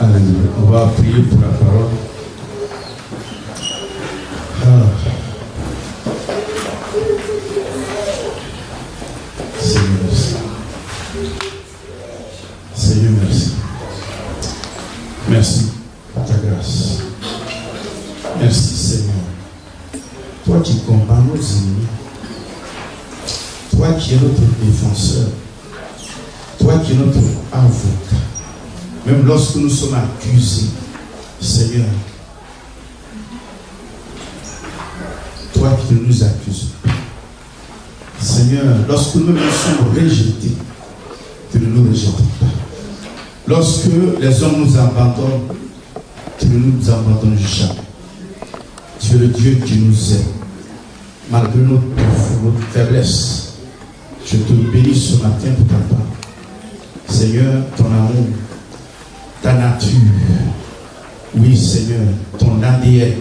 Alléluia. On va prier pour la parole. Seigneur, merci. Seigneur, merci. Merci pour ta grâce. Merci, Seigneur. Toi qui combats nos ennemis. Toi qui es notre défenseur. Toi qui es notre avocat. Même lorsque nous sommes accusés, Seigneur, toi qui ne nous accuses pas. Seigneur, lorsque nous sommes rejetés, tu ne nous rejettes pas. Lorsque les hommes nous abandonnent, tu ne nous abandonnes jamais. Tu es le Dieu qui nous aime. Malgré notre faiblesse, je te bénis ce matin pour ta part. Seigneur, ton amour, ta nature, oui Seigneur, ton ADN,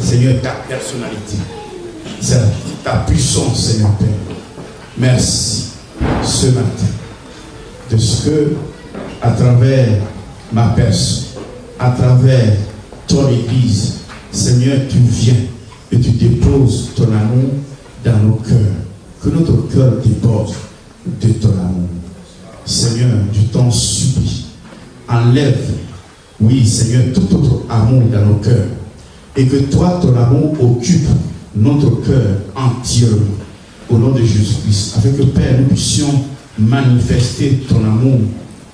Seigneur, ta personnalité, ta puissance, Seigneur Père. Merci ce matin de ce que, à travers ma personne, à travers ton Église, Seigneur, tu viens et tu déposes ton amour dans nos cœurs. Que notre cœur déborde de ton amour. Seigneur, je t'en supplie. Enlève, oui Seigneur, tout autre amour dans nos cœurs. Et que toi, ton amour occupe notre cœur entièrement. Au nom de Jésus-Christ. Afin que Père, nous puissions manifester ton amour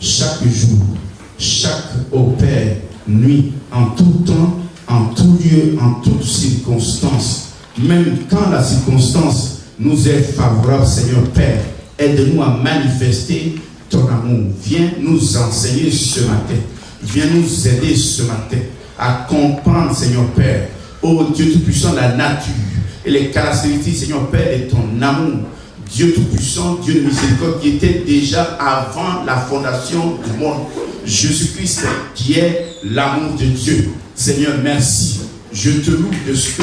chaque jour, chaque, Père, nuit, en tout temps, en tout lieu, en toutes circonstances. Même quand la circonstance nous est favorable, Seigneur Père, aide-nous à manifester ton amour. Viens nous enseigner ce matin. Viens nous aider ce matin à comprendre, Seigneur Père, ô Dieu Tout-Puissant, la nature et les caractéristiques, Seigneur Père, de ton amour. Dieu Tout-Puissant, Dieu de miséricorde, qui était déjà avant la fondation du monde. Jésus-Christ, qui est l'amour de Dieu. Seigneur, merci. Je te loue de ce que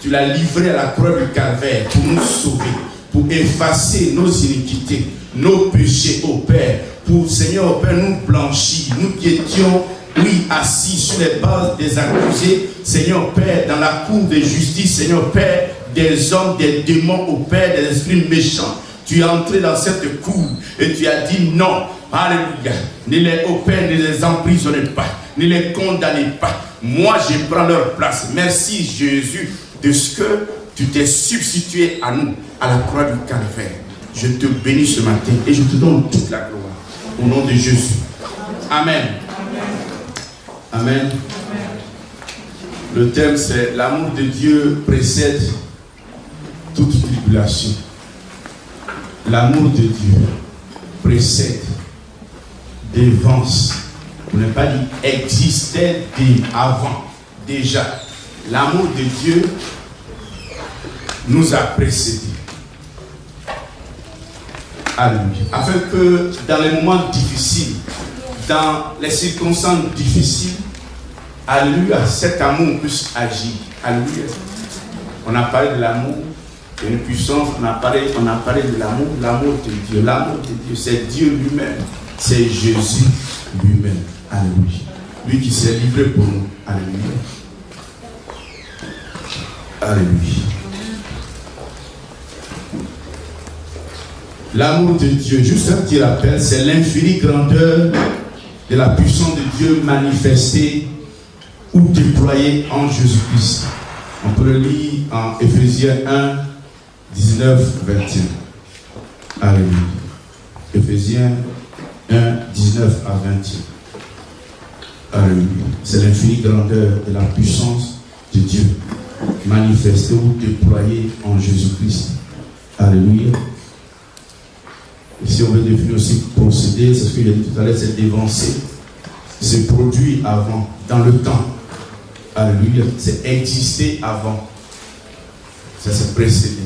tu l'as livré à la croix du Calvaire pour nous sauver, pour effacer nos iniquités, nos péchés, ô Père, pour, Seigneur, ô Père, nous blanchir. Nous qui étions, oui, assis sur les bases des accusés, Seigneur Père, dans la cour de justice, Seigneur Père, des hommes, des démons, ô Père, des esprits méchants. Tu es entré dans cette cour et tu as dit non. Alléluia. Ne les, ô Père, ne les emprisonnez pas, ne les condamnez pas. Moi, je prends leur place. Merci, Jésus, de ce que tu t'es substitué à nous, à la croix du Calvaire. Je te bénis ce matin et je te donne toute la gloire. Au nom de Jésus. Amen. Amen. Le thème, c'est l'amour de Dieu précède toute tribulation. L'amour de Dieu précède, dévance, pour ne pas dire existait avant, déjà. L'amour de Dieu nous a précédés. Alléluia. Afin que dans les moments difficiles, dans les circonstances difficiles, alléluia, cet amour puisse agir. Alléluia. On a parlé de l'amour, de une puissance, on a parlé de l'amour, l'amour de Dieu. L'amour de Dieu, c'est Dieu lui-même, c'est Jésus lui-même. Alléluia. Lui qui s'est livré pour nous. Alléluia. Alléluia. L'amour de Dieu, juste un petit rappel, c'est l'infinie grandeur de la puissance de Dieu manifestée ou déployée en Jésus-Christ. On peut le lire en Éphésiens 1, 19, 21. Alléluia. Éphésiens 1, 19 à 21. Alléluia. C'est l'infinie grandeur de la puissance de Dieu manifestée ou déployée en Jésus-Christ. Alléluia. Et si on veut définir aussi procéder, c'est ce qu'il a dit tout à l'heure, c'est dévancer. C'est produit avant, dans le temps. Alléluia. C'est exister avant. Ça c'est précédé.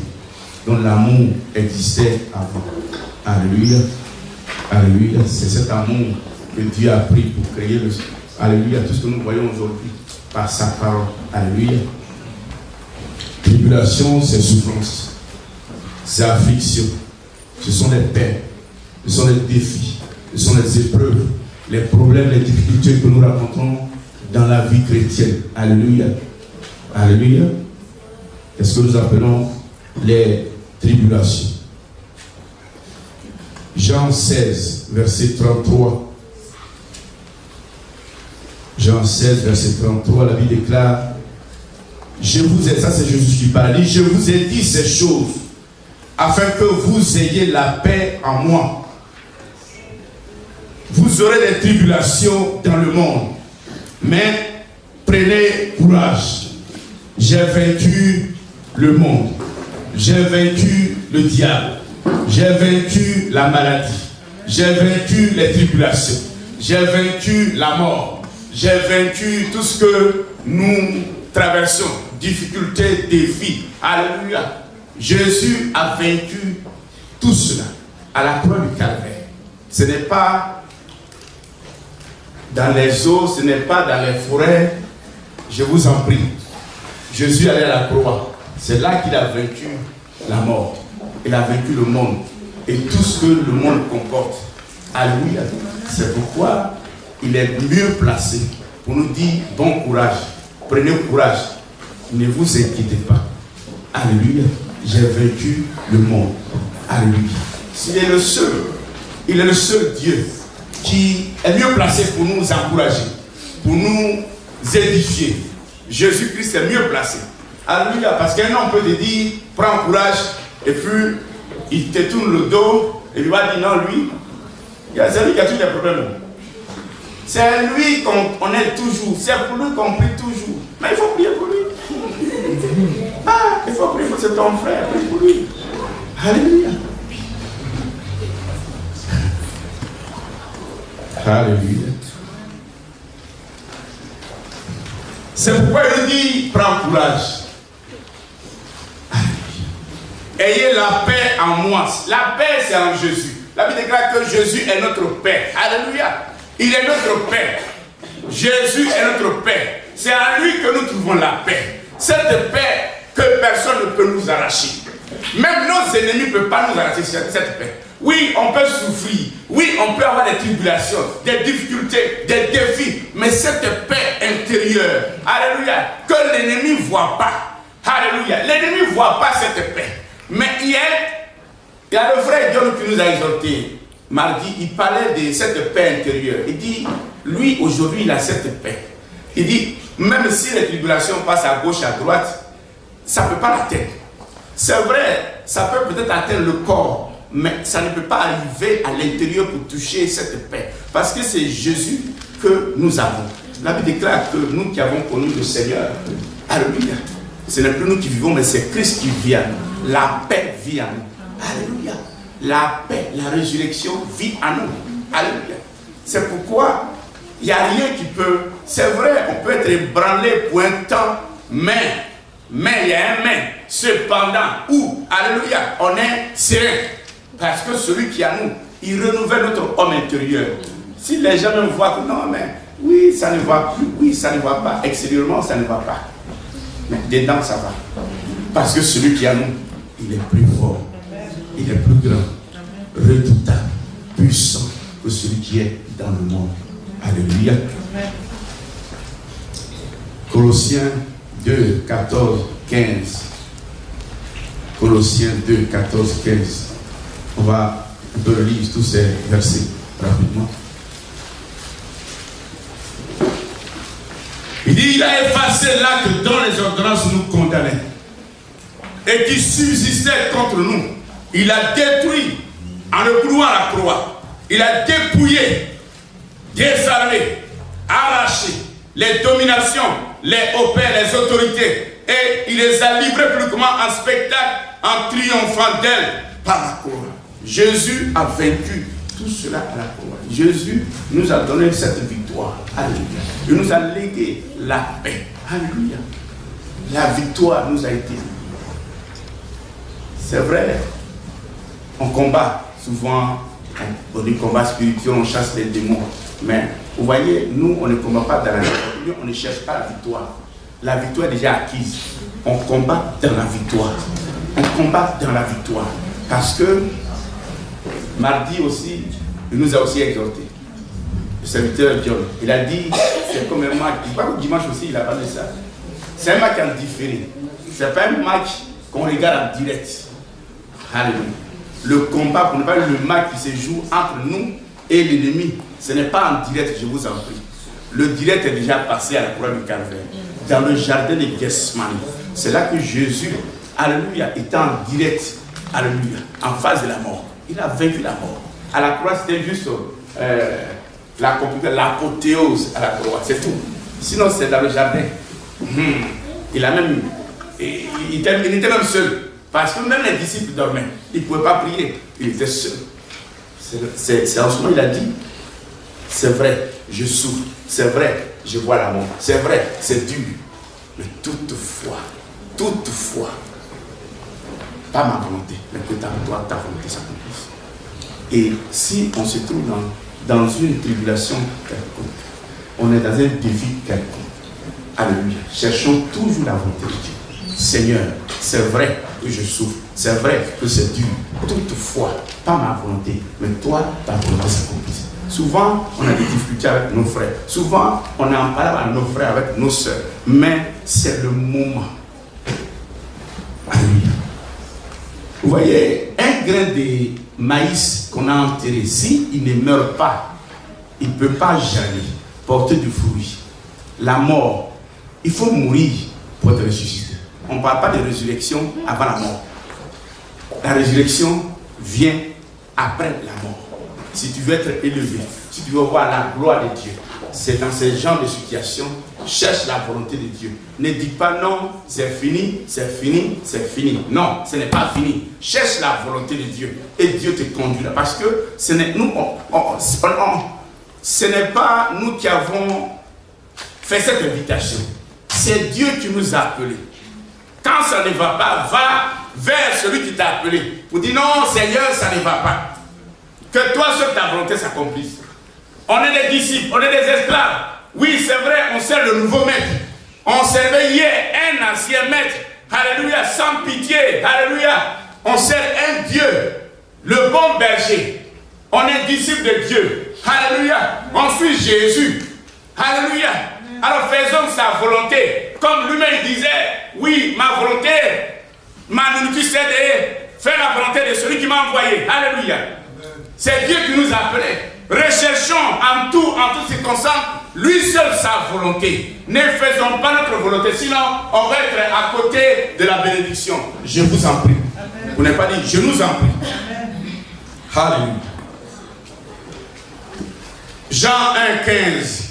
Donc l'amour existait avant. Alléluia. Alléluia. C'est cet amour que Dieu a pris pour créer le... Alléluia. Tout ce que nous voyons aujourd'hui par sa parole. Alléluia. Tribulation, c'est souffrance. C'est affliction. Ce sont les peines. Ce sont les défis. Ce sont les épreuves. les problèmes, les difficultés que nous rencontrons dans la vie chrétienne. Alléluia. Alléluia. Qu'est-ce que nous appelons les tribulations? Jean 16, verset 33. Jean 16, verset 33, la Bible déclare, je vous ai, ça c'est Jésus qui parle, je vous ai dit ces choses afin que vous ayez la paix en moi. Vous aurez des tribulations dans le monde, mais prenez courage. J'ai vaincu le monde, j'ai vaincu le diable, j'ai vaincu la maladie, j'ai vaincu les tribulations, j'ai vaincu la mort, j'ai vaincu tout ce que nous traversons, difficultés, défis. Alléluia. Jésus a vaincu tout cela à la croix du Calvaire. Ce n'est pas dans les eaux, ce n'est pas dans les forêts. Je vous en prie. Jésus allait à la croix. C'est là qu'il a vaincu la mort. Il a vaincu le monde et tout ce que le monde comporte. Alléluia. C'est pourquoi il est mieux placé pour nous dire bon courage. Prenez courage. Ne vous inquiétez pas. Alléluia. J'ai vaincu le monde. Alléluia. Il est le seul Dieu qui est mieux placé pour nous encourager, pour nous édifier. Jésus-Christ est mieux placé. Alléluia. Parce qu'un homme peut te dire, prends courage, et puis il te tourne le dos, et il va dire non, lui, c'est lui qui a tous les problèmes. C'est lui qu'on aide toujours, c'est pour lui qu'on prie toujours. Mais il faut prier pour lui. Ah, il faut prier pour c'est ton frère, prie pour lui. Alléluia. Alléluia. C'est pourquoi il dit, prends courage. Alléluia. Ayez la paix en moi. La paix, c'est en Jésus. La Bible déclare que Jésus est notre paix. Alléluia. Il est notre paix. Jésus est notre paix. C'est à lui que nous trouvons la paix. Cette paix que personne ne peut nous arracher. Même nos ennemis ne peuvent pas nous arracher cette paix. Oui, on peut souffrir. Oui, on peut avoir des tribulations, des difficultés, des défis. Mais cette paix intérieure, alléluia, que l'ennemi ne voit pas. Alléluia. L'ennemi ne voit pas cette paix. Mais hier, il y a le frère John qui nous a exhortés. Mardi, il parlait de cette paix intérieure. Il dit, lui, aujourd'hui, il a cette paix. Il dit, même si les tribulations passent à gauche, à droite, ça ne peut pas l'atteindre. C'est vrai, ça peut peut-être atteindre le corps, mais ça ne peut pas arriver à l'intérieur pour toucher cette paix. Parce que c'est Jésus que nous avons. La Bible déclare que nous qui avons connu le Seigneur, alléluia, ce n'est plus nous qui vivons, mais c'est Christ qui vit à nous. La paix vit à nous. Alléluia. La paix, la résurrection vit en nous. Alléluia. C'est pourquoi il n'y a rien qui peut... C'est vrai, on peut être ébranlé pour un temps, mais il y a un mais. Cependant, où, alléluia, on est serein. Parce que celui qui est à nous, il renouvelle notre homme intérieur. Si les gens me voient que non, mais oui, ça ne va plus, oui, ça ne va pas. Extérieurement, ça ne va pas. Mais dedans, ça va. Parce que celui qui est à nous, il est plus fort. Il est plus grand, redoutable, puissant que celui qui est dans le monde. Alléluia. Colossiens 2, 14, 15. Colossiens 2, 14, 15. On peut relire tous ces versets rapidement. Il dit, il a effacé l'acte dont les ordonnances nous condamnaient et qui subsistait contre nous. Il a détruit en le clouant à la croix. Il a dépouillé, désarmé, arraché les dominations, les opères, les autorités. Et il les a livrés publiquement en spectacle, en triomphant d'elles par la croix. Jésus a vaincu tout cela à la croix. Jésus nous a donné cette victoire. Alléluia. Il nous a légué la paix. Alléluia. La victoire nous a été. C'est vrai. On combat souvent, on dit combat spirituel, on chasse les démons. Mais vous voyez, nous, on ne combat pas dans la victoire, on ne cherche pas la victoire. La victoire est déjà acquise. On combat dans la victoire. On combat dans la victoire. Parce que, mardi aussi, il nous a aussi exhorté. le serviteur John. Il a dit, c'est comme un match. Dimanche aussi, il a parlé de ça. C'est un match en différé. C'est pas un match qu'on regarde en direct. Alléluia. Le combat, qu'on appelle le match qui se joue entre nous et l'ennemi, ce n'est pas en direct, je vous en prie. Le direct est déjà passé à la croix du Calvaire, dans le jardin de Gethsemane. C'est là que Jésus, alléluia, était en direct, alléluia, en face de la mort. Il a vaincu la mort. À la croix, c'était juste l'apothéose à la croix, c'est tout. Sinon, c'est dans le jardin. Il était même seul. Parce que même les disciples dormaient. Ils ne pouvaient pas prier. Il était seul. C'est en ce moment il a dit, c'est vrai, je souffre. C'est vrai, je vois la mort. C'est vrai, c'est dur. Mais toutefois, pas ma volonté, mais que ta volonté s'accomplisse. Et si on se trouve dans une tribulation quelconque, on est dans un défi quelconque, alléluia, cherchons toujours la volonté de Dieu. Seigneur, c'est vrai que je souffre, c'est vrai que c'est dur. Toutefois, pas ma volonté, mais toi, ta volonté s'accomplisse. Souvent, on a des difficultés avec nos frères. Souvent, on est en parole avec nos frères, avec nos soeurs. Mais c'est le moment. Alléluia. Vous voyez, un grain de maïs qu'on a enterré, s'il ne meurt pas, il ne peut pas jamais porter de fruits. La mort, il faut mourir pour être ressuscité. On ne parle pas de résurrection avant la mort. La résurrection vient après la mort. Si tu veux être élevé, si tu veux voir la gloire de Dieu, c'est dans ce genre de situation, cherche la volonté de Dieu. Ne dis pas non, c'est fini, c'est fini, c'est fini. Non, ce n'est pas fini. Cherche la volonté de Dieu et Dieu te conduira. Parce que ce n'est pas nous qui avons fait cette invitation. C'est Dieu qui nous a appelés. Quand ça ne va pas, va vers celui qui t'a appelé. Pour dire non, Seigneur, ça ne va pas. Que toi, seul ta volonté s'accomplisse. On est des disciples, on est des esclaves. Oui, c'est vrai, on sert le nouveau maître. On servait hier un ancien maître. Alléluia, sans pitié. Alléluia. On sert un Dieu, le bon berger. On est disciples de Dieu. Alléluia. On suit Jésus. Alléluia. Alors faisons sa volonté. Comme lui-même disait, oui, ma volonté, ma nourriture, c'est de faire la volonté de celui qui m'a envoyé. Alléluia. C'est Dieu qui nous a appelés. Recherchons en toutes circonstances, lui seul sa volonté. Ne faisons pas notre volonté, sinon on va être à côté de la bénédiction. Je vous en prie. Amen. Vous n'avez pas dit, je nous en prie. Alléluia. Jean 1,15.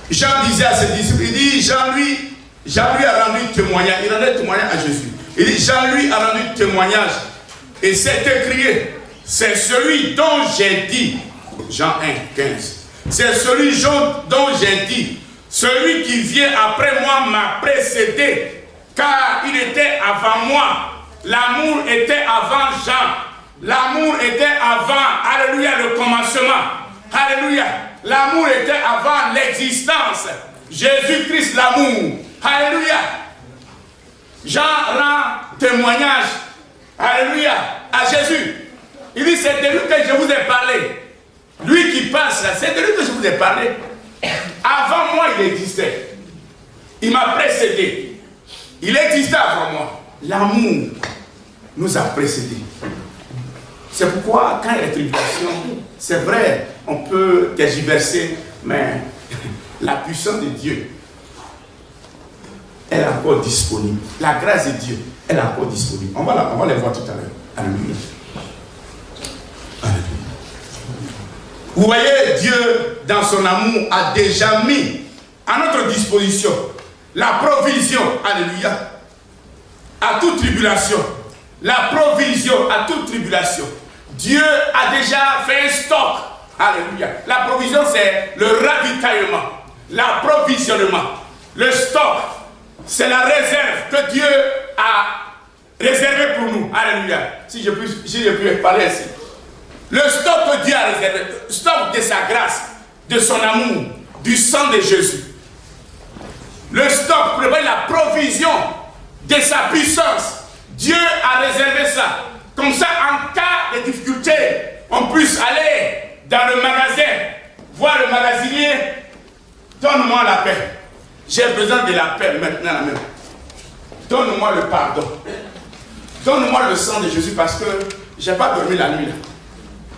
Jean disait à ses disciples, il dit, Jean lui a rendu témoignage. Il rendait témoignage à Jésus. Il dit, Jean lui a rendu témoignage. Et c'est écrit, c'est celui dont j'ai dit, Jean 1,15, c'est celui dont j'ai dit, celui qui vient après moi m'a précédé, car il était avant moi. L'amour était avant Jean. L'amour était avant, alléluia, le commencement. Alléluia. L'amour était avant l'existence. Jésus-Christ, l'amour. Alléluia. Jean rend témoignage. Alléluia, à Jésus. Il dit, c'est de lui que je vous ai parlé. Lui qui passe là, c'est de lui que je vous ai parlé. Avant moi, il existait. Il m'a précédé. Il existait avant moi. L'amour nous a précédés. C'est pourquoi, quand il y a la tribulation, c'est vrai, on peut tergiverser, mais la puissance de Dieu, elle est encore disponible. La grâce de Dieu, elle est encore disponible. On va les voir tout à l'heure. Alléluia. Alléluia. Vous voyez, Dieu, dans son amour, a déjà mis à notre disposition la provision, alléluia, à toute tribulation. La provision à toute tribulation. Dieu a déjà fait un stock. Alléluia. La provision, c'est le ravitaillement, l'approvisionnement. Le stock, c'est la réserve que Dieu a réservée pour nous. Alléluia. Si je puis parler ainsi. Le stock que Dieu a réservé, le stock de sa grâce, de son amour, du sang de Jésus. Le stock pour la provision de sa puissance. Dieu a réservé ça. Comme ça, en cas de difficulté, on puisse aller dans le magasin, voir le magasinier, donne-moi la paix. J'ai besoin de la paix maintenant même. Donne-moi le pardon. Donne-moi le sang de Jésus parce que je n'ai pas dormi la nuit là.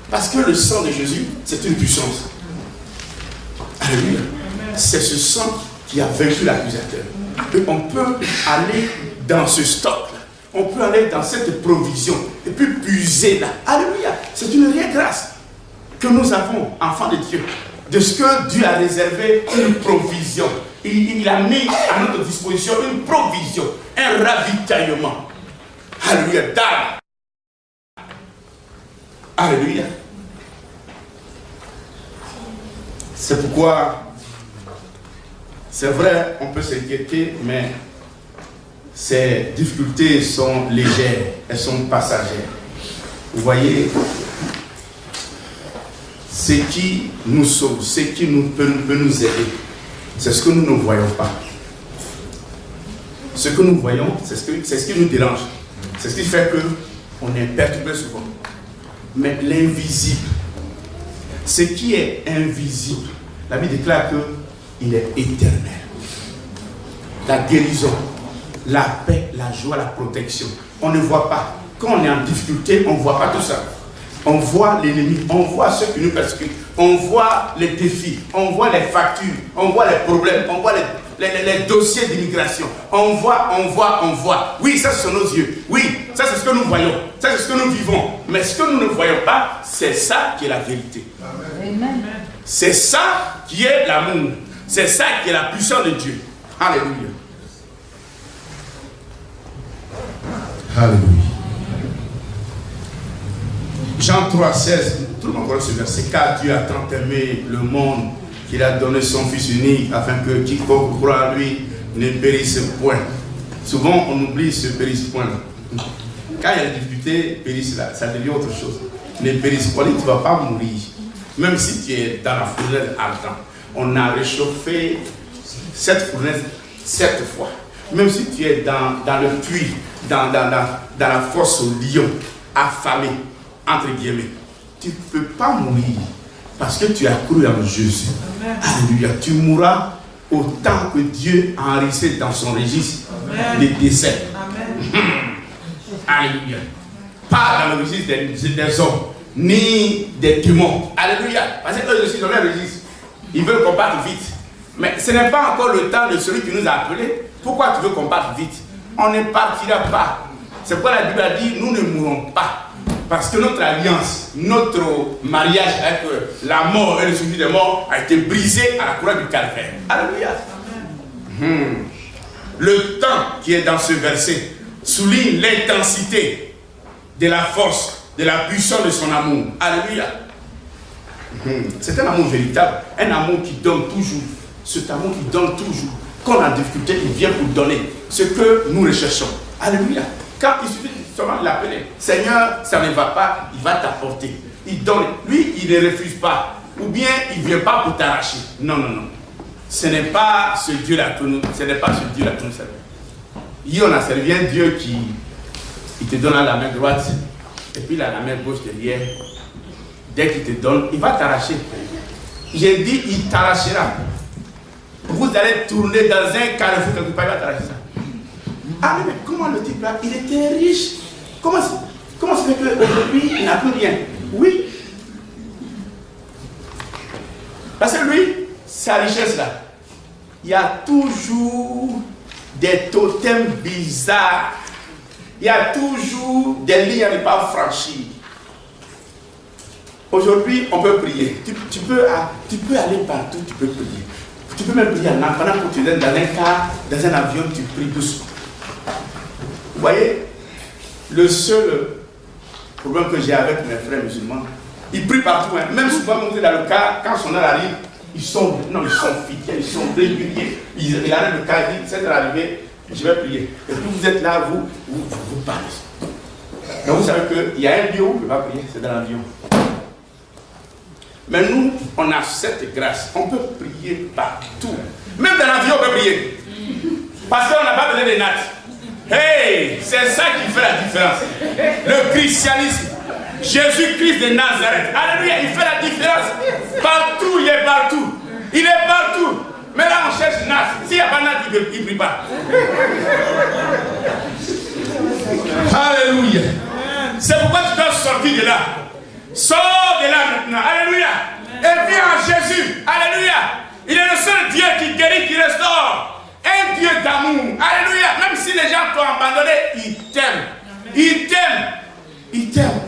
Parce que le sang de Jésus, c'est une puissance. Alléluia. C'est ce sang qui a vaincu l'accusateur. Et on peut aller dans ce stock là. On peut aller dans cette provision et puis puiser là. Alléluia. C'est une réelle grâce que nous avons, enfants de Dieu, de ce que Dieu a réservé une provision. Il a mis à notre disposition une provision, un ravitaillement. Alléluia. Alléluia. C'est pourquoi, c'est vrai, on peut s'inquiéter, mais ces difficultés sont légères, elles sont passagères. Vous voyez, ce qui nous sauve, ce qui peut nous aider, c'est ce que nous ne voyons pas. Ce que nous voyons, c'est ce qui nous dérange. C'est ce qui fait qu'on est perturbé souvent. Mais l'invisible, ce qui est invisible, la Bible déclare qu'il est éternel. La guérison, la paix, la joie, la protection. On ne voit pas. Quand on est en difficulté, on ne voit pas tout ça. On voit l'ennemi, on voit ceux qui nous persécutent, on voit les défis, on voit les factures, on voit les problèmes, on voit les dossiers d'immigration. On voit. Oui, ça ce sont nos yeux. Oui, ça c'est ce que nous voyons. Ça c'est ce que nous vivons. Mais ce que nous ne voyons pas, c'est ça qui est la vérité. Amen. C'est ça qui est l'amour. C'est ça qui est la puissance de Dieu. Alléluia. Alléluia. Jean 3, 16, tout le monde connaît ce verset. Car Dieu a tant aimé le monde qu'il a donné son Fils unique afin que quiconque croit en lui ne périsse point. Souvent on oublie ce périsse point là. Quand il y a des difficultés, périsse là, ça devient autre chose. Ne périsse point, tu ne vas pas mourir. Même si tu es dans la fournaise ardente. On a réchauffé cette fournaise 7 fois. Même si tu es dans le puits, dans la fosse au lion, affamé, entre guillemets, tu ne peux pas mourir parce que tu as cru en Jésus. Amen. Alléluia. Tu mourras autant que Dieu a enregistré dans son registre les décès. Amen. Alléluia. Pas dans le registre des hommes, ni des démons. Alléluia. Parce que eux aussi, dans leur registre, ils veulent combattre vite. Mais ce n'est pas encore le temps de celui qui nous a appelés. Pourquoi tu veux combattre vite? On ne partira pas. C'est pourquoi la Bible a dit, nous ne mourrons pas. Parce que notre alliance, notre mariage avec la mort et le suivi des morts a été brisé à la couronne du calvaire. Alléluia. Le temps qui est dans ce verset souligne l'intensité de la force, de la puissance de son amour. Alléluia. C'est un amour véritable, un amour qui donne toujours. Cet amour qui donne toujours. Quand on a des difficultés, il vient pour donner ce que nous recherchons. Alléluia. Quand il suffit seulement de l'appeler, Seigneur, ça ne va pas, il va t'apporter. Il donne. Lui, il ne refuse pas. Ou bien, il ne vient pas pour t'arracher. Non, non, non. Ce n'est pas ce Dieu-là que nous servons. Hier, on a servi un Dieu qui il te donne la main droite et puis la main gauche derrière. Dès qu'il te donne, il va t'arracher. J'ai dit, il t'arrachera. Vous allez tourner dans un carrefour quelque part, il va t'arracher ça. Ah mais comment le type là, il était riche. Comment ça fait qu'aujourd'hui, il n'a plus rien? Oui. Parce que lui, sa richesse là, il y a toujours des totems bizarres. Il y a toujours des lignes à ne pas franchir. Aujourd'hui, on peut prier. Tu peux aller partout, tu peux prier. Tu peux même prier pendant que tu es dans un car, dans un avion, tu pries doucement. Vous voyez, le seul problème que j'ai avec mes frères musulmans, ils prient partout. Hein. Même souvent, quand vous êtes dans le car, quand son heure arrive, ils sont fidèles, ils sont réguliers. Il arrête le car, il dit, c'est arrivé, je vais prier. Et puis vous êtes là, vous parlez. Donc vous savez qu'il y a un lieu où on ne peut pas prier, c'est dans l'avion. Mais nous, on a cette grâce. On peut prier partout. Même dans l'avion, on peut prier. Parce qu'on n'a pas besoin de nattes. Hey, c'est ça qui fait la différence. Le christianisme. Jésus-Christ de Nazareth. Alléluia, il fait la différence. banane, il ne prie pas. Alléluia. C'est pourquoi tu dois sortir de là. Sors de là maintenant. Alléluia. Et viens en Jésus. Alléluia. Il est le seul Dieu qui guérit, qui restaure. Un Dieu d'amour. Alléluia. Même si les gens t'ont abandonné, il t'aime. Il t'aime. Il t'aime.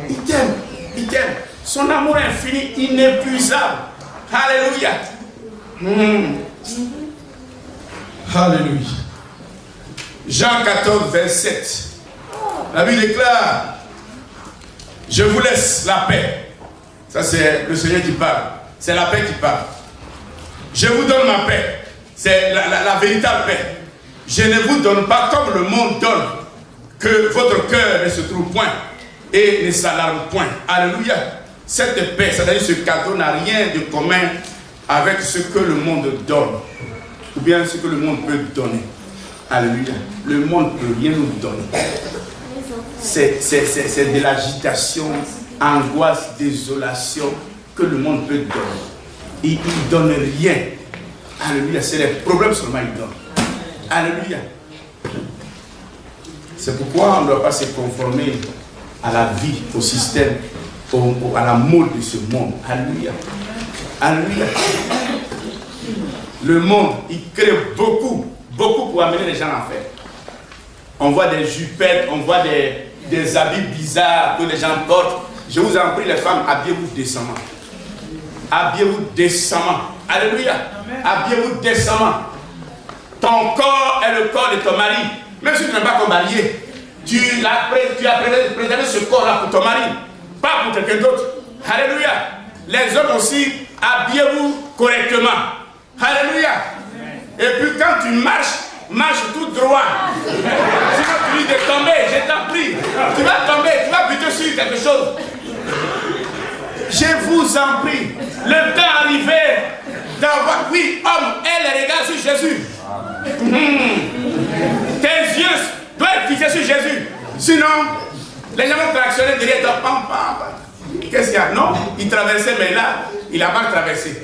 Il t'aime. Il t'aime. Son amour infini, inépuisable. Alléluia. Alléluia. Jean 14, verset 7. La Bible déclare: je vous laisse la paix. Ça, c'est le Seigneur qui parle. C'est la paix qui parle. Je vous donne ma paix. C'est la véritable paix. Je ne vous donne pas comme le monde donne. Que votre cœur ne se trouve point et ne s'alarme point. Alléluia. Cette paix, c'est-à-dire ce cadeau, n'a rien de commun avec ce que le monde donne. Ou bien ce que le monde peut donner. Alléluia. Le monde ne peut rien nous donner. C'est de l'agitation, angoisse, désolation que le monde peut donner. Il ne donne rien. Alléluia. C'est les problèmes seulement qu'il donne. Alléluia. C'est pourquoi on ne doit pas se conformer à la vie, au système, à la mode de ce monde. Alléluia. Alléluia. Le monde, il crée beaucoup pour amener les gens à faire. On voit des jupettes, on voit des habits bizarres que les gens portent. Je vous en prie, les femmes, habillez-vous décemment. Habillez-vous décemment. Alléluia. Habillez-vous décemment. Ton corps est le corps de ton mari. Même si tu n'es pas ton marié, tu as préservé ce corps-là pour ton mari, pas pour quelqu'un d'autre. Alléluia. Les hommes aussi, habillez-vous correctement. Alléluia. Et puis quand tu marche tout droit. Sinon tu risques de tomber, je t'en prie. Tu vas tomber, tu vas buter sur quelque chose. Je vous en prie, le temps arrivé d'avoir, oui, homme, et les regards sur Jésus. Tes yeux doivent être fixés sur Jésus. Sinon, les gens vont tractionner derrière toi. Pam, pam. Qu'est-ce qu'il y a? Non, il traversait, mais là, il a mal traversé.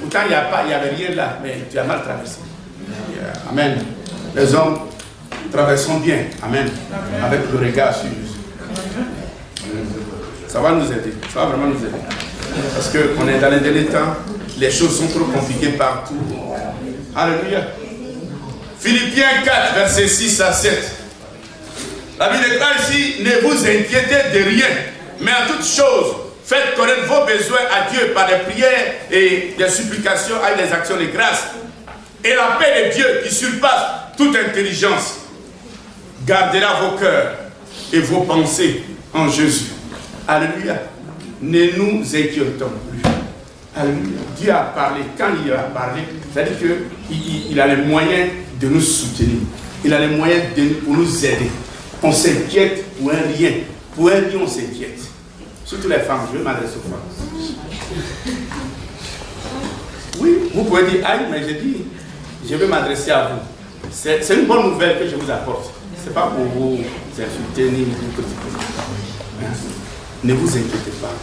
Pourtant, il n'y avait rien là, mais tu as mal traversé. Amen. Les hommes traversons bien. Amen. Avec le regard sur Jésus. Ça va nous aider. Ça va vraiment nous aider. Parce qu'on est dans les derniers temps. Les choses sont trop compliquées partout. Alléluia. Philippiens 4, versets 6 à 7. La Bible déclare ici: ne vous inquiétez de rien, mais en toutes choses, faites connaître vos besoins à Dieu par des prières et des supplications avec des actions de grâce. Et la paix de Dieu qui surpasse toute intelligence gardera vos cœurs et vos pensées en Jésus. Alléluia. Ne nous inquiétons plus. Alléluia. Dieu a parlé. Quand il a parlé, c'est-à-dire qu'il a les moyens de nous soutenir. Il a les moyens pour nous aider. On s'inquiète pour un rien. Pour un rien, on s'inquiète. Surtout les femmes. Je vais m'adresser aux femmes. Oui, vous pouvez dire, aïe, mais j'ai dit, je vais m'adresser à vous. C'est une bonne nouvelle que je vous apporte. Ce n'est pas pour vous insulter ni vous critiquer. Ne vous inquiétez pas.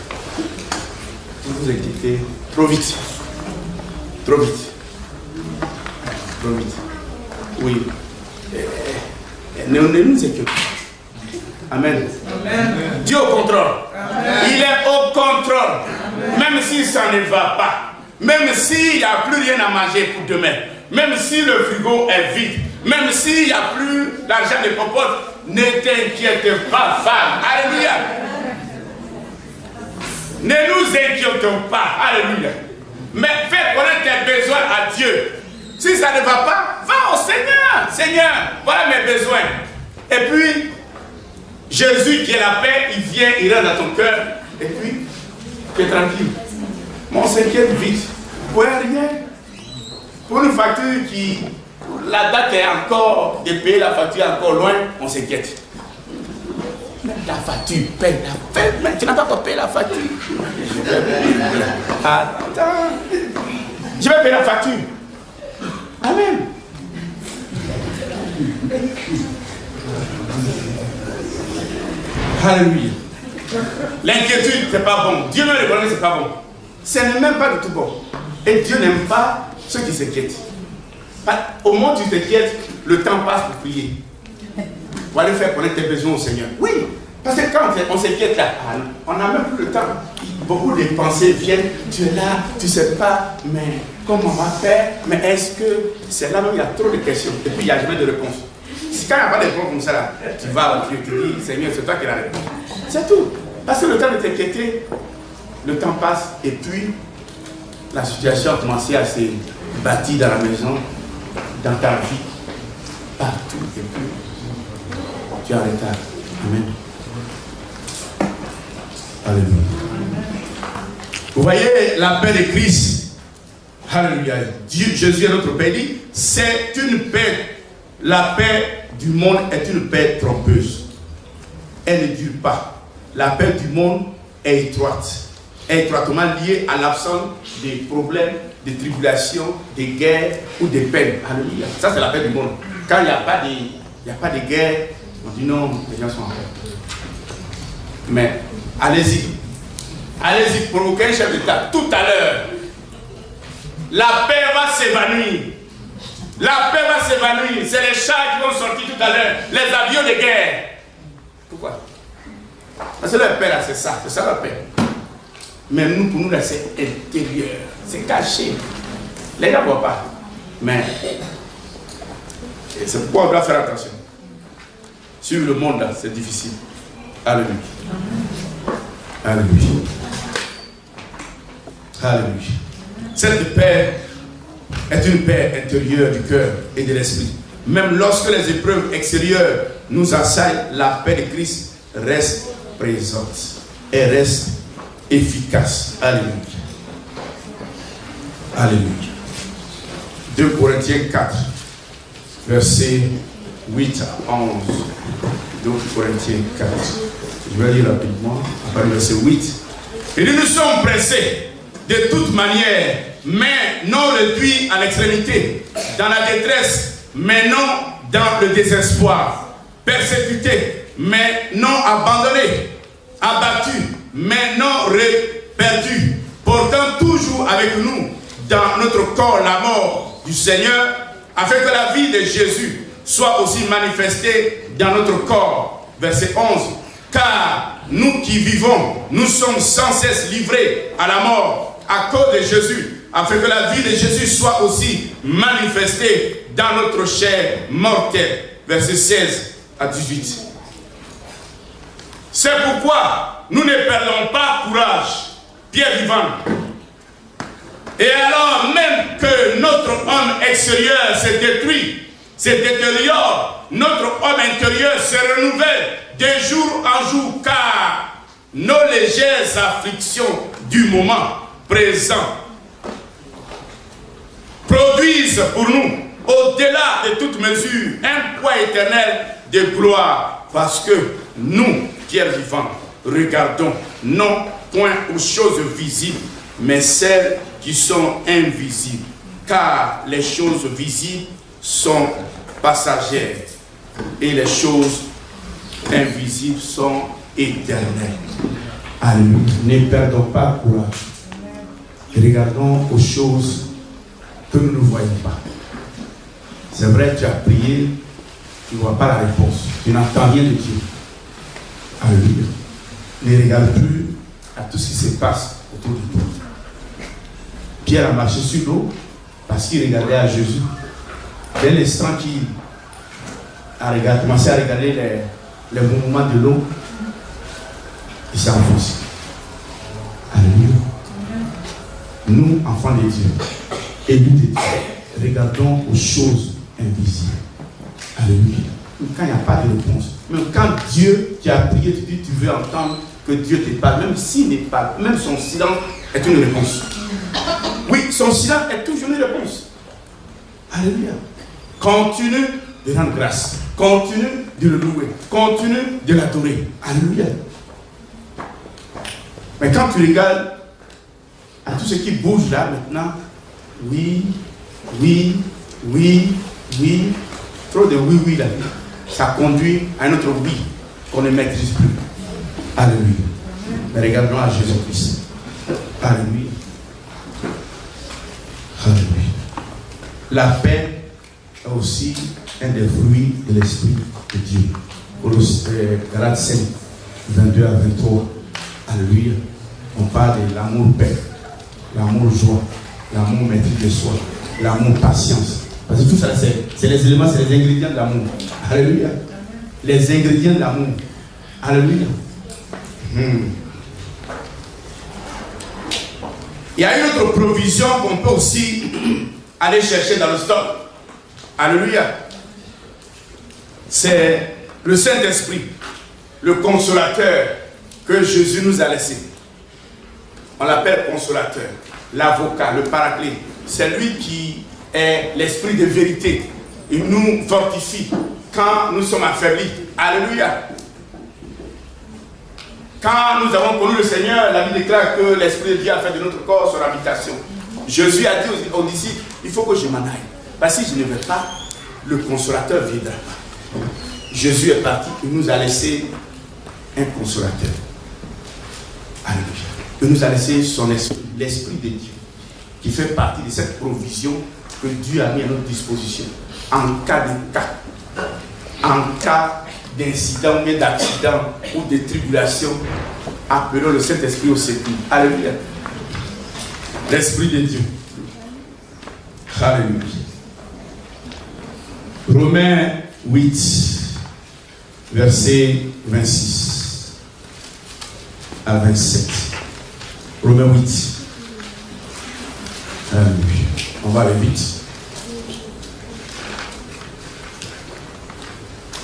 Ne vous inquiétez trop vite. Trop vite. Trop vite. Oui. Ne nous inquiétez pas. Amen. Amen. Dieu au contrôle. Amen. Il est au contrôle. Amen. Même si ça ne va pas. Même s'il n'y a plus rien à manger pour demain. Même si le frigo est vide. Même s'il n'y a plus d'argent de popote. Ne t'inquiète pas, femme. Alléluia. Ne nous inquiétons pas. Alléluia. Mais fais connaître tes besoins à Dieu. Si ça ne va pas, va au Seigneur. Seigneur, voilà mes besoins. Et puis, Jésus qui est la paix, il vient, il rentre dans ton cœur. Et puis, tu es tranquille. Mais on s'inquiète vite. Pour rien. Pour une facture qui, la date est encore de payer, la facture est encore loin, on s'inquiète. La facture, paye la facture. Mais tu n'as pas encore payé la facture. Attends. Je vais payer la facture. Amen. Alléluia. L'inquiétude, c'est pas bon. Dieu me reconnaît, c'est pas bon. Ce n'est même pas du tout bon. Et Dieu n'aime pas ceux qui s'inquiètent. Au moment où tu t'inquiètes, le temps passe pour prier. Pour aller faire connaître tes besoins au Seigneur. Oui, parce que quand on s'inquiète là, on n'a même plus le temps. Beaucoup de pensées viennent, tu es là, tu ne sais pas, mais comment on va faire? Mais est-ce que c'est là où il y a trop de questions? Et puis il n'y a jamais de réponse. Si quand il n'y a pas de réponse comme ça, là, tu vas, tu dis, Seigneur, c'est toi qui as la réponse. C'est tout. Parce que le temps de t'inquiéter, le temps passe et puis la situation a commencé à se bâtir dans la maison, dans ta vie, partout. Et puis tu es en retard. Amen. Alléluia. Vous voyez la paix de Christ. Alléluia. Jésus est notre paix. Il dit, c'est une paix. La paix du monde est une paix trompeuse. Elle ne dure pas. La paix du monde est étroite. Est étroitement liée à l'absence des problèmes, des tribulations, des guerres ou des peines. Alléluia. Ça, c'est la paix du monde. Quand il n'y a pas de guerre, on dit non, les gens sont en paix. Mais allez-y. Allez-y, provoquez un chef d'État tout à l'heure. La paix va s'évanouir. La paix va s'évanouir. C'est les chars qui vont sortir tout à l'heure. Les avions de guerre. Pourquoi? Parce que la paix là, c'est ça la paix. Mais nous, pour nous, là, c'est intérieur. C'est caché. Les gens ne voient pas. Mais c'est pourquoi on doit faire attention. Sur le monde là, c'est difficile. Alléluia. Alléluia. Alléluia. Cette paix est une paix intérieure du cœur et de l'esprit. Même lorsque les épreuves extérieures nous assaillent, la paix de Christ reste présente et reste efficace. Alléluia. Alléluia. 2 Corinthiens 4, versets 8 à 11. 2 Corinthiens 4. Je vais lire rapidement, à partir du verset 8. Et nous sommes pressés de toute manière, mais non réduits à l'extrémité, dans la détresse, mais non dans le désespoir, persécutés, mais non abandonnés, abattus, mais non perdus, portant toujours avec nous dans notre corps la mort du Seigneur, afin que la vie de Jésus soit aussi manifestée dans notre corps. Verset 11. Car nous qui vivons, nous sommes sans cesse livrés à la mort à cause de Jésus, afin que la vie de Jésus soit aussi manifestée dans notre chair mortelle. Verset 16 à 18. C'est pourquoi nous ne perdons pas courage, Pierre vivant. Et alors même que notre homme extérieur se détruit, se détériore, notre homme intérieur se renouvelle de jour en jour, car nos légères afflictions du moment présent produisent pour nous, au-delà de toute mesure, un poids éternel de gloire, parce que nous, Pierre vivant, regardons non point aux choses visibles, mais celles qui sont invisibles, car les choses visibles sont passagères et les choses invisibles sont éternelles. Alléluia. Ne perdons pas courage. Regardons aux choses que nous ne voyons pas. C'est vrai, tu as prié, tu ne vois pas la réponse, tu n'entends rien de Dieu. Alléluia. Ne regarde plus à tout ce qui se passe autour de toi. Pierre a marché sur l'eau parce qu'il regardait à Jésus. Dès l'instant qu'il a commencé à regarder les mouvements de l'eau, il s'est enfoncé. Alléluia. Nous, enfants de Dieu, élus de Dieu, regardons aux choses invisibles. Alléluia. Quand il n'y a pas de réponse, même quand Dieu qui a prié, tu dis tu veux entendre que Dieu te parle, même s'il n'est pas, même son silence est une réponse. Oui, son silence est toujours une réponse. Alléluia. Continue de rendre grâce. Continue de le louer. Continue de l'adorer. Alléluia. Mais quand tu regardes à tout ce qui bouge là maintenant, oui, trop de oui là, ça conduit à un autre oui qu'on ne maîtrise plus. Alléluia. Mais regardons à Jésus-Christ. Alléluia. Alléluia. La paix aussi un des fruits de l'Esprit de Dieu. Galates 5, 22 à 23. Alléluia. On parle de l'amour paix, l'amour joie, l'amour maîtrise de soi, l'amour patience. Parce que tout ça, c'est les éléments, c'est les ingrédients de l'amour. Alléluia. Les ingrédients de l'amour. Alléluia. Il y a une autre provision qu'on peut aussi aller chercher dans le stock. Alléluia. C'est le Saint-Esprit, le consolateur que Jésus nous a laissé. On l'appelle consolateur, l'avocat, le paraclet. C'est lui qui est l'esprit de vérité. Il nous fortifie quand nous sommes affaiblis. Alléluia. Quand nous avons connu le Seigneur, la Bible déclare que l'Esprit de Dieu a fait de notre corps son habitation. Jésus a dit aux disciples, il faut que je m'en aille. Parce que si je ne vais pas, le consolateur ne viendra pas. Jésus est parti, il nous a laissé un consolateur. Alléluia. Il nous a laissé son esprit, l'Esprit de Dieu, qui fait partie de cette provision que Dieu a mis à notre disposition. En cas de cas, en cas d'incident, ou d'accident, ou de tribulation, appelons le Saint-Esprit au secours. Alléluia. L'Esprit de Dieu. Alléluia. Romains 8, verset 26 à 27. Romains 8. Alléluia. On va aller vite.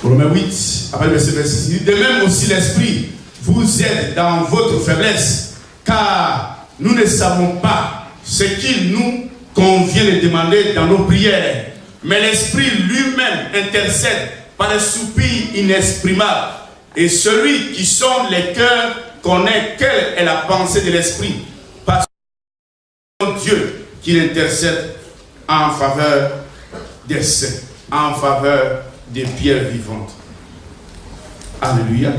Romains 8, après le verset 26. Il dit, de même aussi l'Esprit vous aide dans votre faiblesse, car nous ne savons pas ce qu'il nous convient de demander dans nos prières. Mais l'Esprit lui-même intercède par les soupirs inexprimables. Et celui qui sonde les cœurs connaît quelle est la pensée de l'Esprit. Parce que c'est Dieu qui intercède en faveur des saints, en faveur des pierres vivantes. Alléluia.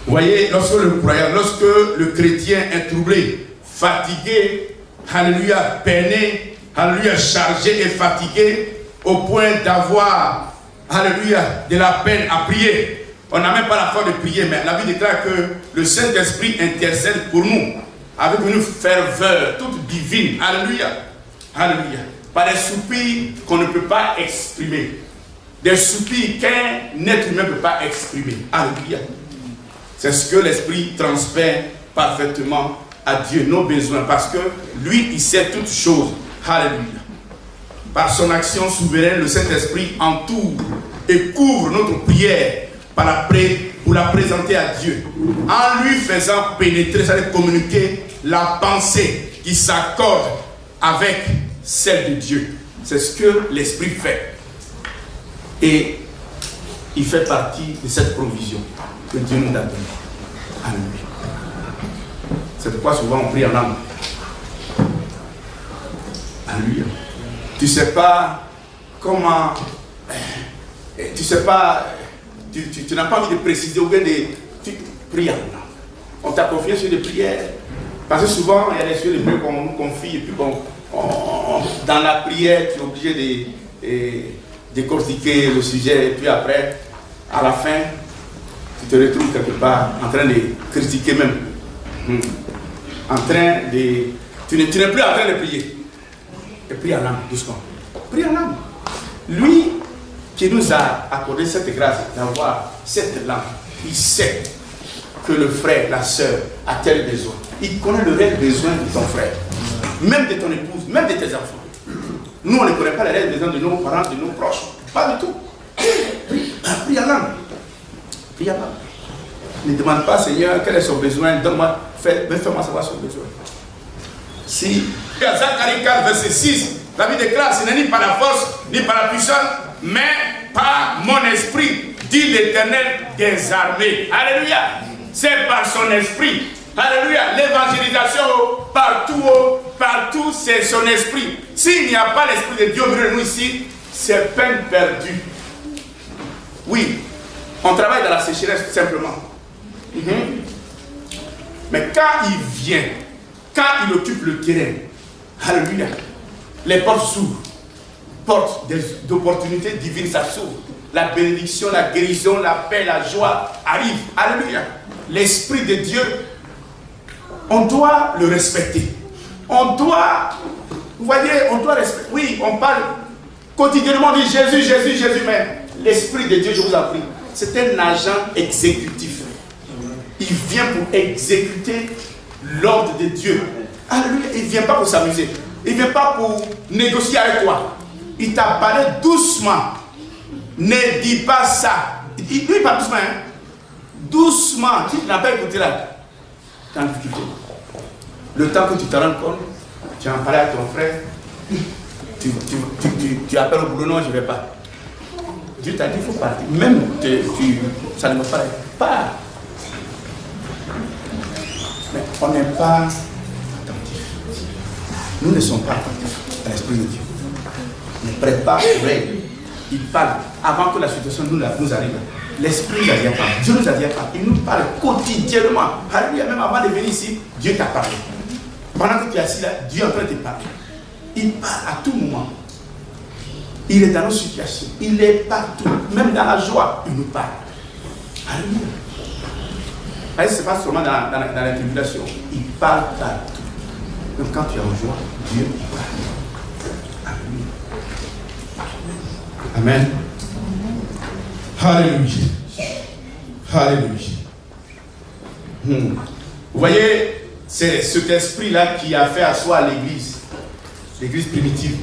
Vous voyez, lorsque le croyant, lorsque le chrétien est troublé, fatigué, alléluia, peiné, alléluia, chargé et fatigué, au point d'avoir, alléluia, de la peine à prier. On n'a même pas la foi de prier, mais la Bible déclare que le Saint-Esprit intercède pour nous, avec une ferveur toute divine. Alléluia. Alléluia. Par des soupirs qu'on ne peut pas exprimer. Des soupirs qu'un être humain ne peut pas exprimer. Alléluia. C'est ce que l'Esprit transmet parfaitement à Dieu, nos besoins, parce que lui, il sait toutes choses. Alléluia. Par son action souveraine, le Saint-Esprit entoure et couvre notre prière pour la présenter à Dieu, en lui faisant pénétrer, c'est-à-dire communiquer la pensée qui s'accorde avec celle de Dieu. C'est ce que l'Esprit fait. Et il fait partie de cette provision que Dieu nous a donnée. Alléluia. C'est pourquoi souvent on prie en langue. Alléluia. Tu ne sais pas comment... Tu sais pas... Tu n'as pas envie de préciser ou bien tu pries en langue. On t'a confié sur des prières. Parce que souvent, il y a des sujets de prière qu'on nous confie et puis bon, dans la prière, tu es obligé de décortiquer le sujet et puis après, à la fin, tu te retrouves quelque part en train de critiquer même. En train de... Tu n'es plus en train de prier. Et prie en langue, doucement. Prie en langue. Lui qui nous a accordé cette grâce d'avoir cette langue, il sait que le frère, la sœur a tel besoin. Il connaît le réel besoin de ton frère, même de ton épouse, même de tes enfants. Nous, on ne connaît pas les réels besoins de nos parents, de nos proches. Pas du tout. Prie en langue. Prie en langue. Ne demande pas, Seigneur, quel est son besoin. Donne-moi, fais-moi savoir son besoin. Si, Zacharie 4, verset 6, la Bible déclare, ce n'est ni par la force, ni par la puissance, mais par mon esprit, dit l'Éternel des armées. Alléluia. C'est par son esprit. Alléluia. L'évangélisation, partout, c'est son esprit. S'il n'y a pas l'esprit de Dieu au milieu de nous ici, c'est peine perdue. Oui, on travaille dans la sécheresse tout simplement. Mais quand il vient, quand il occupe le terrain, alléluia, les portes s'ouvrent. porte d'opportunités divines, ça s'ouvre. La bénédiction, la guérison, la paix, la joie arrive. Alléluia. L'Esprit de Dieu, on doit le respecter. On doit, vous voyez, on doit respecter. Oui, on parle quotidiennement de Jésus, Jésus, Jésus, mais l'Esprit de Dieu, je vous en prie, c'est un agent exécutif. Il vient pour exécuter l'ordre de Dieu. Alléluia. Il ne vient pas pour s'amuser. Il ne vient pas pour négocier avec toi. Il t'a parlé doucement. Ne dis pas ça. Lui, il parle doucement. Hein? Doucement. Si tu n'as pas écouté là, tu es en difficulté. Le temps que tu te rends compte, tu en parles à ton frère, tu appelles au boulot, non, je ne vais pas. Dieu t'a dit, il faut partir. Même ça ne me paraît pas. Mais on n'est pas attentif. Nous ne sommes pas attentifs à l'Esprit de Dieu. On prépare les règles. Il parle avant que la situation nous arrive. L'Esprit nous a dit pas. Dieu nous a dit pas. Il nous parle quotidiennement. Alléluia, même avant de venir ici, Dieu t'a parlé. Pendant que tu es assis là, Dieu est en train de te parler. Il parle à tout moment. Il est dans nos situations. Il est partout. Même dans la joie, il nous parle. Alléluia. Ce n'est pas seulement dans la tribulation. Il parle partout. Donc quand tu es en joie, Dieu parle. Alléluia. Amen. Alléluia. Alléluia. Vous voyez, c'est cet esprit-là qui a fait asseoir l'église primitive,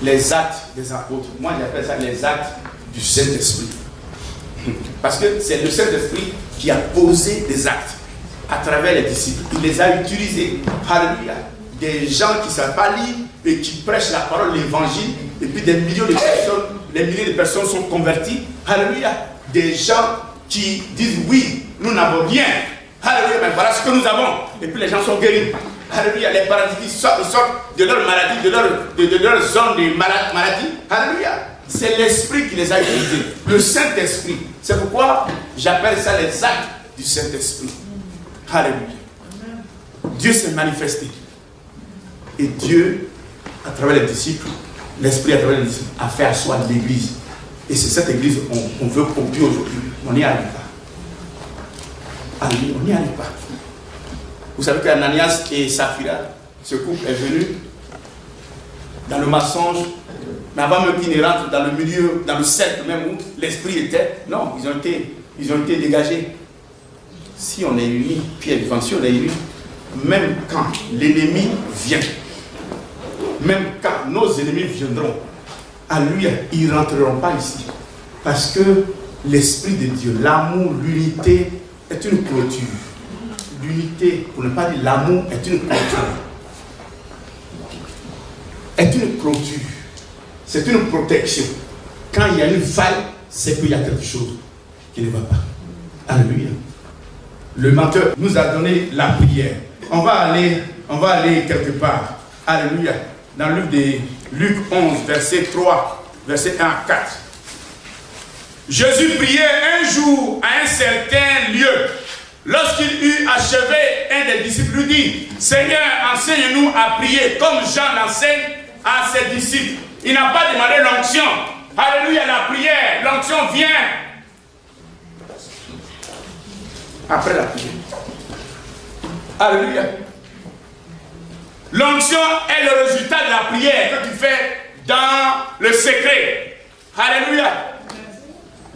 les actes des apôtres. Moi, j'appelle ça les actes du Saint-Esprit. Parce que c'est le Saint-Esprit qui a posé des actes à travers les disciples. Il les a utilisés. Alléluia. Des gens qui ne savent pas lire et qui prêchent la parole, l'évangile, et puis des milliers de personnes sont converties. Alléluia. Des gens qui disent oui, nous n'avons rien. Alléluia, mais voilà ce que nous avons. Et puis les gens sont guéris. Alléluia, les paralytiques sortent de leur maladie, de leur zone de maladie. Alléluia. C'est l'Esprit qui les a utilisés. Le Saint-Esprit. C'est pourquoi j'appelle ça les actes du Saint-Esprit. Alléluia. Dieu s'est manifesté. Et Dieu, à travers les disciples, l'Esprit à travers les disciples, a fait asseoir l'Église. Et c'est cette Église qu'on veut pomper aujourd'hui. On n'y arrive pas. Alléluia, on n'y arrive pas. Vous savez qu'Ananias et Saphira, ce couple est venu dans le mensonge, mais avant même qu'ils ne rentrent dans le milieu, dans le cercle même où l'Esprit était, non, ils ont été dégagés. Si on est unis, Pierre vivant, si on est unis, même quand l'ennemi vient, même quand nos ennemis viendront, à lui, ils ne rentreront pas ici. Parce que l'Esprit de Dieu, l'amour, l'unité est une clôture. L'unité, pour ne pas dire l'amour, est une clôture. Est une clôture. C'est une protection. Quand il y a une faille, c'est qu'il y a quelque chose qui ne va pas. Alléluia. Le menteur nous a donné la prière. On va aller quelque part. Alléluia. Dans le livre de Luc 11, verset 3, verset 1 à 4. Jésus priait un jour à un certain lieu. Lorsqu'il eut achevé, un des disciples lui dit, Seigneur, enseigne-nous à prier comme Jean l'enseigne à ses disciples. Il n'a pas demandé l'onction. Alléluia, la prière, l'onction vient après la prière. Alléluia. L'onction est le résultat de la prière que tu fais dans le secret. Alléluia.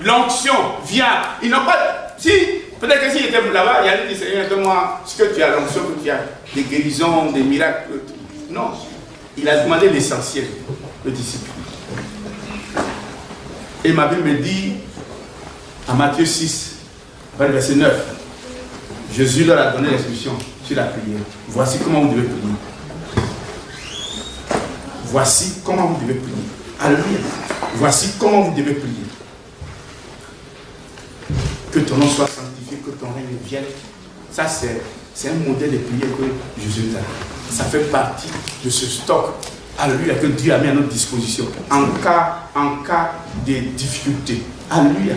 L'onction vient. Ils n'ont pas... Si, peut-être que s'il était là-bas, il allait dire, Seigneur, donne-moi ce que tu as, l'onction que tu as, des guérisons, des miracles. Non. Il a demandé l'essentiel, le disciple. Et ma Bible me dit, à Matthieu 6, verset 9, Jésus leur a donné l'instruction sur la prière. Voici comment vous devez prier. Voici comment vous devez prier. Alléluia. Voici comment vous devez prier. Que ton nom soit sanctifié, que ton règne vienne. Ça, c'est un modèle de prière que Jésus nous a donné. Ça fait partie de ce stock, alléluia, que Dieu a mis à notre disposition en cas de difficulté. Alléluia.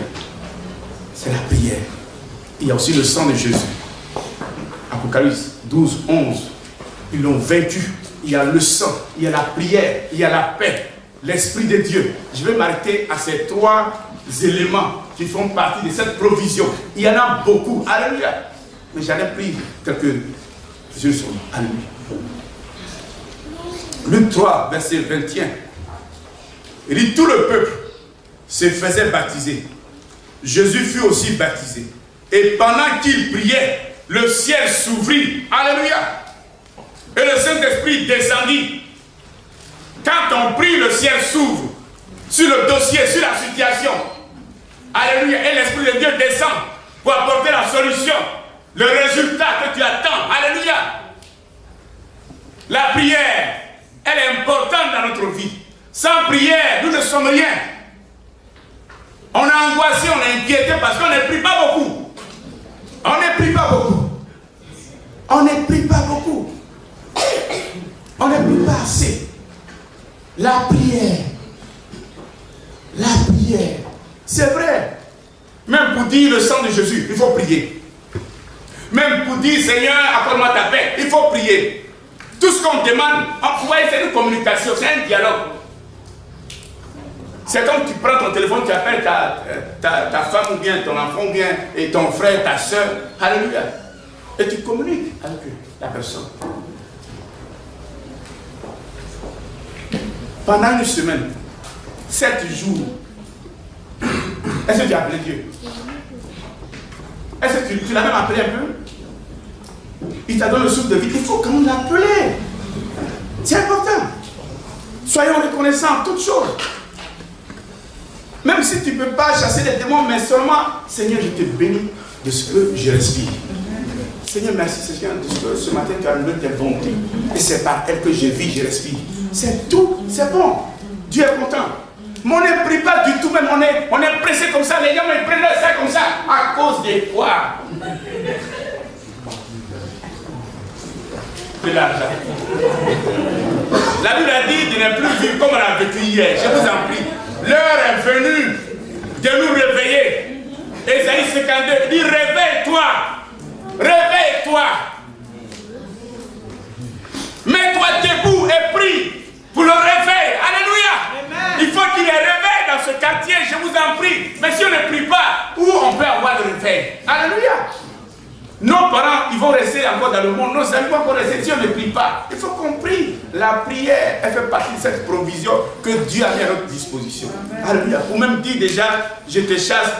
C'est la prière. Il y a aussi le sang de Jésus. Apocalypse 12, 11. Ils l'ont vaincu. Il y a le sang, il y a la prière, il y a la paix. l'Esprit de Dieu. Je vais m'arrêter à ces 3 éléments qui font partie de cette provision. Il y en a beaucoup. Alléluia. Mais j'en ai pris quelques-uns. Alléluia. Luc 3, verset 21. Il dit, tout le peuple se faisait baptiser. Jésus fut aussi baptisé. Et pendant qu'il priait, le ciel s'ouvrit. Alléluia. Et le Saint-Esprit descendit. Quand on prie, le ciel s'ouvre sur le dossier, sur la situation. Alléluia. Et l'Esprit de Dieu descend pour apporter la solution, le résultat que tu attends. Alléluia. La prière, elle est importante dans notre vie. Sans prière, nous ne sommes rien. On est angoissé, on est inquiété parce qu'on ne prie pas beaucoup. On ne prie pas beaucoup. On ne prie pas beaucoup. On ne prie pas assez. La prière. La prière. C'est vrai. Même pour dire le sang de Jésus, il faut prier. Même pour dire Seigneur, accorde-moi ta paix, il faut prier. Tout ce qu'on demande, c'est une communication, c'est un dialogue. C'est comme tu prends ton téléphone, tu appelles ta femme ou bien ton enfant ou bien et ton frère, ta soeur. Alléluia. Et tu communiques avec la personne. Pendant une semaine, 7 jours, est-ce que tu as appelé Dieu? Est-ce que tu l'as même appelé un peu? Il t'a donné le souffle de vie. Il faut quand même l'appeler. C'est important. Soyons reconnaissants en toutes choses. Même si tu ne peux pas chasser les démons, mais seulement, Seigneur, je te bénis de ce que je respire. Seigneur, merci Seigneur, de ce que ce matin tu as levé tes bontés. Et c'est par elle que je vis, je respire. C'est tout, c'est bon. Dieu est content. Mais on ne prie pas du tout, même on est pressé comme ça. Les gens me prennent ça comme ça. À cause de quoi? De l'argent. La Bible a dit de ne plus vivre comme on a vécu hier. Je vous en prie. L'heure est venue de nous réveiller. Ésaïe 52 dit réveille-toi. Réveille-toi. Mets-toi debout et prie pour le réveil. Alléluia. Amen. Il faut qu'il y ait réveil dans ce quartier. Je vous en prie. Mais si on ne prie pas, où on peut avoir le réveil? Alléluia. Nos parents, ils vont rester encore dans le monde. Nos amis vont encore rester si on ne prie pas. Il faut qu'on prie. La prière, elle fait partie de cette provision que Dieu a mis à notre disposition. Alléluia. Ou même dire déjà, je te chasse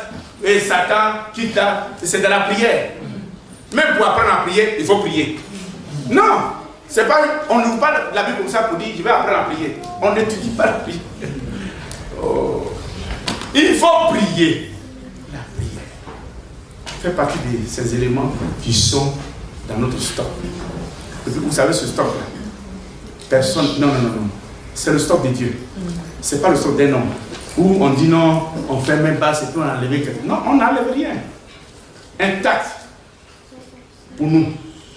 et Satan quitte là. C'est de la prière. Même pour apprendre à prier, il faut prier. Non, c'est pas, on n'ouvre pas la Bible comme ça pour dire, je vais apprendre à prier. On n'étudie pas la prière. Oh. Il faut prier. Fait partie de ces éléments qui sont dans notre stock. Vous savez ce stock-là, personne, non. C'est le stock de Dieu. C'est pas le stock d'un homme. Où on dit non, on fait même basse et puis on a enlevé quelque chose. Non, on n'enlève rien. Intact. Pour nous,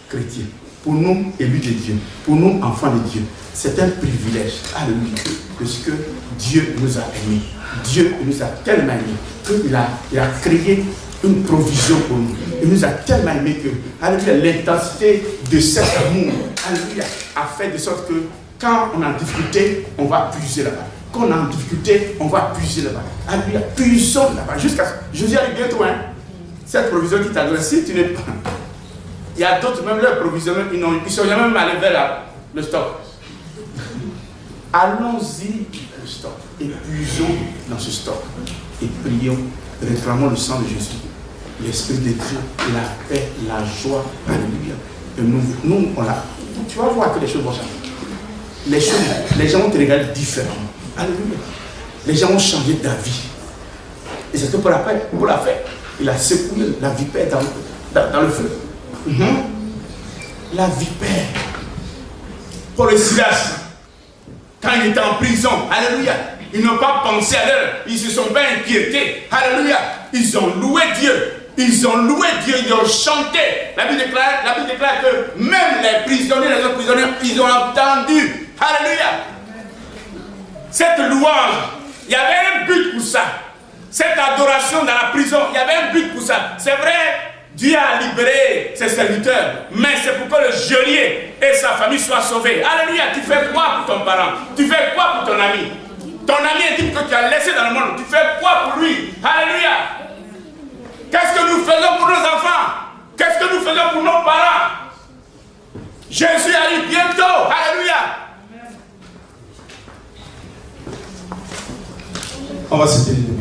chrétiens, pour nous, élus de Dieu, pour nous, enfants de Dieu, c'est un privilège. Alléluia. Parce que Dieu nous a aimés. Dieu nous a tellement aimés qu'il a créé une provision pour nous. Il nous a tellement aimé que, alléluia, l'intensité de cet amour, alléluia, a fait de sorte que quand on est en difficulté, on va puiser là-bas. Quand on est en difficulté, on va puiser là-bas. Alléluia, puisons là-bas. Jusqu'à Jésus arrive bientôt, hein. Cette provision qui t'a donné, si tu n'es pas. Il y a d'autres, même leur provision, ils ne sont jamais allés vers le stock. Allons-y, le stock, et puisons dans ce stock. Et prions, réclamons le sang de Jésus. L'Esprit de Dieu, la paix, la joie, alléluia. Et nous, on l'a. Tu vas voir que les choses vont changer. Les gens vont te regarder différemment. Alléluia. Les gens vont changer d'avis. Et c'est que pour la paix, il a secoué la vipère dans le feu. La vipère. Pour le Silas, quand il était en prison, alléluia, ils n'ont pas pensé à l'heure, ils ne se sont pas inquiétés, alléluia, ils ont loué Dieu. Ils ont loué Dieu, ils ont chanté. La Bible déclare que même les prisonniers, les autres prisonniers, ils ont entendu. Alléluia. Cette louange, il y avait un but pour ça. Cette adoration dans la prison, il y avait un but pour ça. C'est vrai, Dieu a libéré ses serviteurs, mais c'est pour que le geôlier et sa famille soient sauvés. Alléluia. Tu fais quoi pour ton parent? Tu fais quoi pour ton ami? ton ami intime que tu as laissé dans le monde, tu fais quoi pour lui? Alléluia. Qu'est-ce que nous faisons pour nos enfants? Qu'est-ce que nous faisons pour nos parents? Jésus arrive bientôt. Alléluia. On va se tenir.